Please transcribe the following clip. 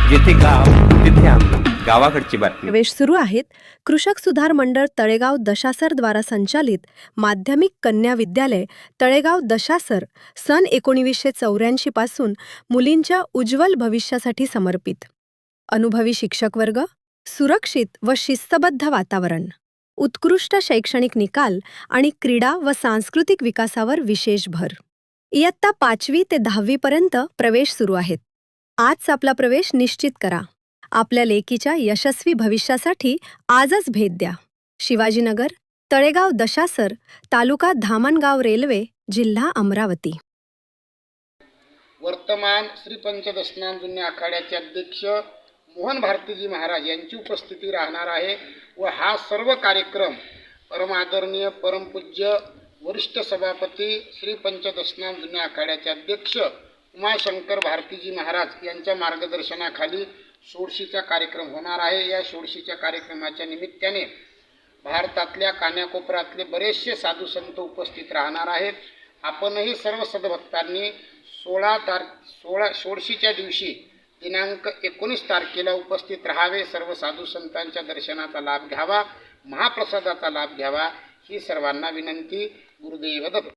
जिथे गाव तिथे आम्ही, गावाकडची बातमी. प्रवेश सुरू आहेत. कृषक सुधार मंडळ तळेगाव दशासर द्वारा संचालित माध्यमिक कन्या विद्यालय तळेगाव दशासर सन 1984 पासून मुलींच्या उज्ज्वल भविष्यासाठी समर्पित. अनुभवी शिक्षक वर्ग, सुरक्षित व शिस्तबद्ध वातावरण, उत्कृष्ट शैक्षणिक निकाल आणि क्रीडा व सांस्कृतिक विकासावर विशेष भर. इयत्ता 5वी ते 10वी पर्यंत प्रवेश सुरू आहेत. आज आपला प्रवेश निश्चित करा. आपल्या लेकीच्या यशस्वी भविष्यासाठी आजच भेट द्या. शिवाजीनगर, तळेगाव दशासर, तालुका धामणगाव रेल्वे, जिल्हा अमरावती. वर्तमान श्री पंचदशनाम जुन्या आखाड्याचे अध्यक्ष मोहन भारतीजी महाराज यांची उपस्थिती राहणार आहे व हा सर्व कार्यक्रम परमादरणीय परमपूज्य वरिष्ठ सभापती श्री पंचदशनाम जुन्या आखाड्याचे अध्यक्ष उमाशंकर भारतीजी महाराज यांच्या मार्गदर्शनाखाली षोडशीचा कार्यक्रम होणार आहे. या षोडशीच्या कार्यक्रमाच्या निमित्ताने भारतातल्या कानाकोपऱ्यातले बरेचसे साधू संत उपस्थित राहणार आहेत. आपणही सर्व सद्भक्तांनी षोडशीच्या दिवशी दिनांक 19 तारखेला उपस्थित राहावे. सर्व साधू संतांच्या दर्शनाचा लाभ घ्यावा, महाप्रसादाचा लाभ घ्यावा ही सर्वांना विनंती. गुरुदेव दत्त.